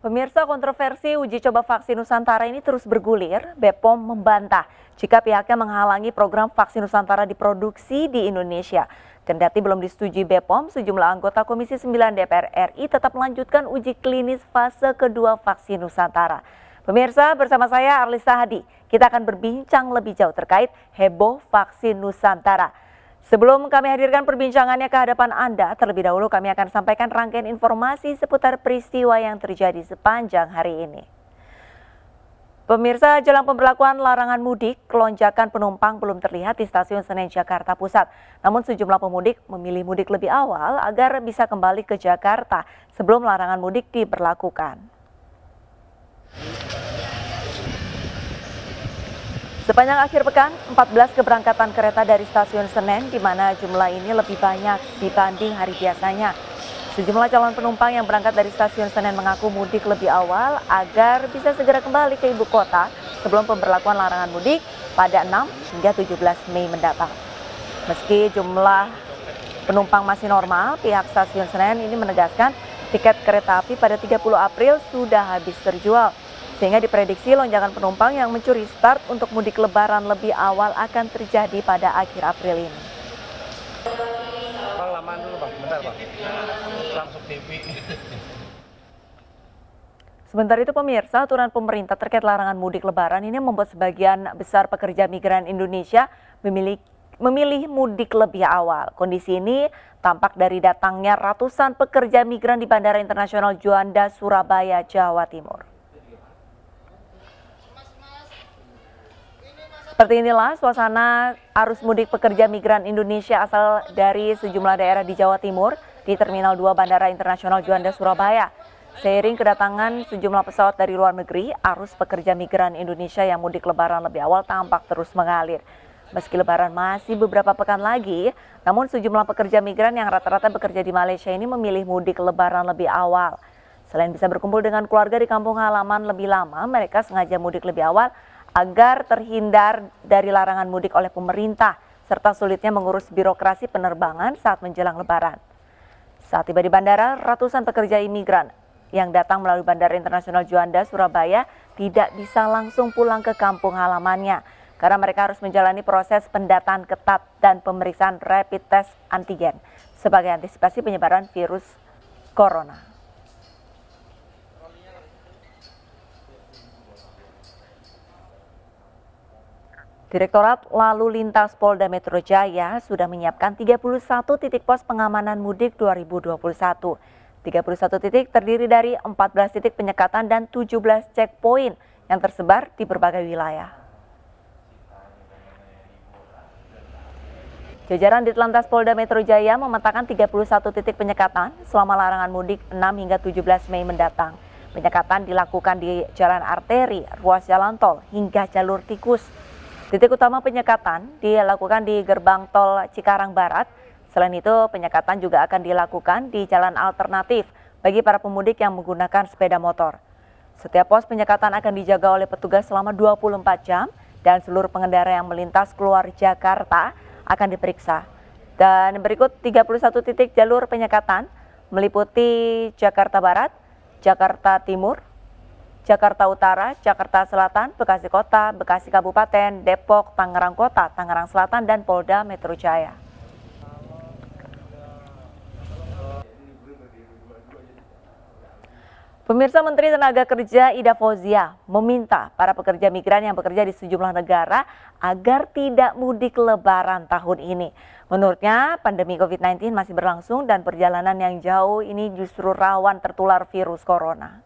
Pemirsa, kontroversi uji coba vaksin Nusantara ini terus bergulir. BPOM membantah jika pihaknya menghalangi program vaksin Nusantara diproduksi di Indonesia. Kendati belum disetujui BPOM, sejumlah anggota Komisi 9 DPR RI tetap melanjutkan uji klinis fase kedua vaksin Nusantara. Pemirsa, bersama saya Arlisa Hadi, kita akan berbincang lebih jauh terkait heboh vaksin Nusantara. Sebelum kami hadirkan perbincangannya ke hadapan Anda, terlebih dahulu kami akan sampaikan rangkaian informasi seputar peristiwa yang terjadi sepanjang hari ini. Pemirsa, jelang pemberlakuan larangan mudik, lonjakan penumpang belum terlihat di Stasiun Senen, Jakarta Pusat. Namun sejumlah pemudik memilih mudik lebih awal agar bisa kembali ke Jakarta sebelum larangan mudik diberlakukan. Sepanjang akhir pekan, 14 keberangkatan kereta dari Stasiun Senen, di mana jumlah ini lebih banyak dibanding hari biasanya. Sejumlah calon penumpang yang berangkat dari Stasiun Senen mengaku mudik lebih awal agar bisa segera kembali ke ibu kota sebelum pemberlakuan larangan mudik pada 6 hingga 17 Mei mendatang. Meski jumlah penumpang masih normal, pihak Stasiun Senen ini menegaskan tiket kereta api pada 30 April sudah habis terjual. Sehingga diprediksi lonjakan penumpang yang mencuri start untuk mudik lebaran lebih awal akan terjadi pada akhir April ini. Bang, lamaan dulu bang, bentar bang. Langsung TV. Sementara itu pemirsa, aturan pemerintah terkait larangan mudik lebaran ini membuat sebagian besar pekerja migran Indonesia memilih mudik lebih awal. Kondisi ini tampak dari datangnya ratusan pekerja migran di Bandara Internasional Juanda, Surabaya, Jawa Timur. Seperti inilah suasana arus mudik pekerja migran Indonesia asal dari sejumlah daerah di Jawa Timur di Terminal 2 Bandara Internasional Juanda, Surabaya. Seiring kedatangan sejumlah pesawat dari luar negeri, arus pekerja migran Indonesia yang mudik lebaran lebih awal tampak terus mengalir. Meski lebaran masih beberapa pekan lagi, namun sejumlah pekerja migran yang rata-rata bekerja di Malaysia ini memilih mudik lebaran lebih awal. Selain bisa berkumpul dengan keluarga di kampung halaman lebih lama, mereka sengaja mudik lebih awal agar terhindar dari larangan mudik oleh pemerintah, serta sulitnya mengurus birokrasi penerbangan saat menjelang lebaran. Saat tiba di bandara, ratusan pekerja imigran yang datang melalui Bandara Internasional Juanda, Surabaya tidak bisa langsung pulang ke kampung halamannya, karena mereka harus menjalani proses pendataan ketat dan pemeriksaan rapid test antigen sebagai antisipasi penyebaran virus corona. Direktorat Lalu Lintas Polda Metro Jaya sudah menyiapkan 31 titik pos pengamanan mudik 2021. 31 titik terdiri dari 14 titik penyekatan dan 17 checkpoint yang tersebar di berbagai wilayah. Jajaran Ditlantas Polda Metro Jaya memetakan 31 titik penyekatan selama larangan mudik 6 hingga 17 Mei mendatang. Penyekatan dilakukan di jalan arteri, ruas jalan tol, hingga jalur tikus. Titik utama penyekatan dilakukan di gerbang tol Cikarang Barat. Selain itu, penyekatan juga akan dilakukan di jalan alternatif bagi para pemudik yang menggunakan sepeda motor. Setiap pos penyekatan akan dijaga oleh petugas selama 24 jam dan seluruh pengendara yang melintas keluar Jakarta akan diperiksa. Dan berikut 31 titik jalur penyekatan meliputi Jakarta Barat, Jakarta Timur, Jakarta Utara, Jakarta Selatan, Bekasi Kota, Bekasi Kabupaten, Depok, Tangerang Kota, Tangerang Selatan, dan Polda Metro Jaya. Pemirsa, Menteri Tenaga Kerja Ida Fauzia meminta para pekerja migran yang bekerja di sejumlah negara agar tidak mudik lebaran tahun ini. Menurutnya, pandemi COVID-19 masih berlangsung dan perjalanan yang jauh ini justru rawan tertular virus corona.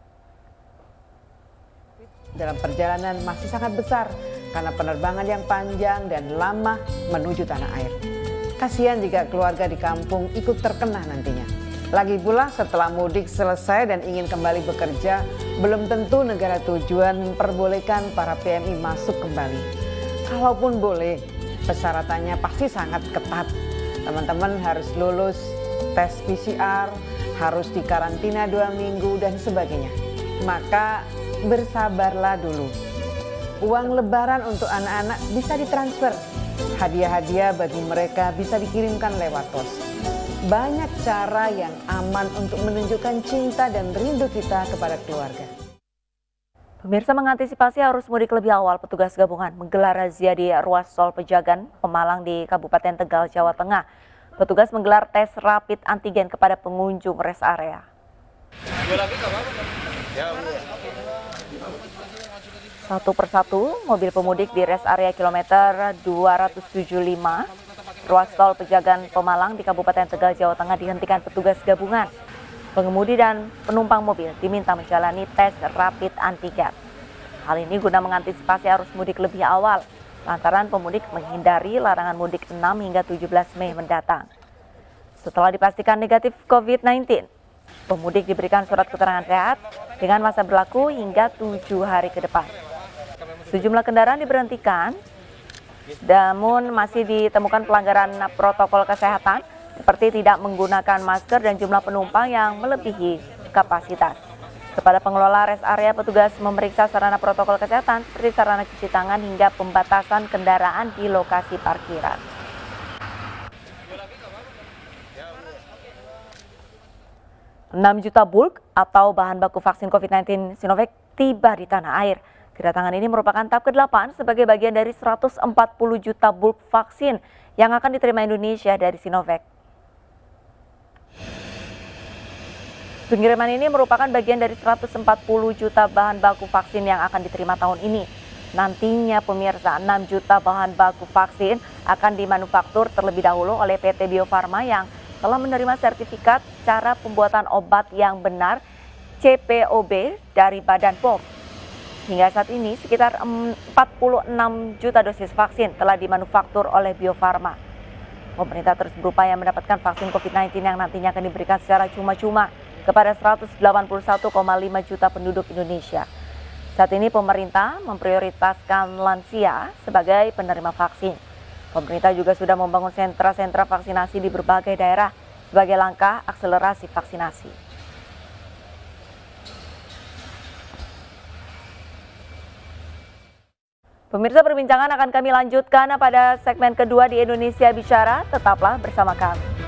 Dalam perjalanan masih sangat besar karena penerbangan yang panjang dan lama menuju tanah air. Kasihan jika keluarga di kampung ikut terkena nantinya. Lagi pula setelah mudik selesai dan ingin kembali bekerja, belum tentu negara tujuan memperbolehkan para PMI masuk kembali. Kalaupun boleh, persyaratannya pasti sangat ketat. Teman-teman harus lulus tes PCR, harus dikarantina 2 minggu dan sebagainya. Maka bersabarlah dulu. Uang lebaran untuk anak-anak bisa ditransfer. Hadiah-hadiah bagi mereka bisa dikirimkan lewat pos. banyak cara yang aman untuk menunjukkan cinta dan rindu kita kepada keluarga. Pemirsa, mengantisipasi arus mudik lebih awal, petugas gabungan menggelar razia di ruas tol Pejagan, Pemalang di Kabupaten Tegal, Jawa Tengah. Petugas menggelar tes rapid antigen kepada pengunjung rest area. Satu persatu, mobil pemudik di rest area kilometer 275, ruas tol Pejagan, Pemalang di Kabupaten Tegal, Jawa Tengah dihentikan petugas gabungan. Pengemudi dan penumpang mobil diminta menjalani tes rapid antigen. Hal ini guna mengantisipasi arus mudik lebih awal, lantaran pemudik menghindari larangan mudik 6 hingga 17 Mei mendatang. Setelah dipastikan negatif COVID-19, pemudik diberikan surat keterangan sehat dengan masa berlaku hingga 7 hari ke depan. Sejumlah kendaraan diberhentikan, namun masih ditemukan pelanggaran protokol kesehatan seperti tidak menggunakan masker dan jumlah penumpang yang melebihi kapasitas. Kepada pengelola rest area, petugas memeriksa sarana protokol kesehatan seperti sarana cuci tangan hingga pembatasan kendaraan di lokasi parkiran. $6 juta bulk atau bahan baku vaksin COVID-19 Sinovac tiba di tanah air. Kedatangan ini merupakan tahap ke-8 sebagai bagian dari 140 juta bulk vaksin yang akan diterima Indonesia dari Sinovac. Pengiriman ini merupakan bagian dari 140 juta bahan baku vaksin yang akan diterima tahun ini. Nantinya pemirsa, 6 juta bahan baku vaksin akan dimanufaktur terlebih dahulu oleh PT Bio Farma yang telah menerima sertifikat cara pembuatan obat yang benar CPOB dari Badan POM. Hingga saat ini sekitar 46 juta dosis vaksin telah dimanufaktur oleh Bio Farma. Pemerintah terus berupaya mendapatkan vaksin COVID-19 yang nantinya akan diberikan secara cuma-cuma kepada 181,5 juta penduduk Indonesia. Saat ini pemerintah memprioritaskan lansia sebagai penerima vaksin. Pemerintah juga sudah membangun sentra-sentra vaksinasi di berbagai daerah sebagai langkah akselerasi vaksinasi. Pemirsa, perbincangan akan kami lanjutkan pada segmen kedua di Indonesia Bicara. Tetaplah bersama kami.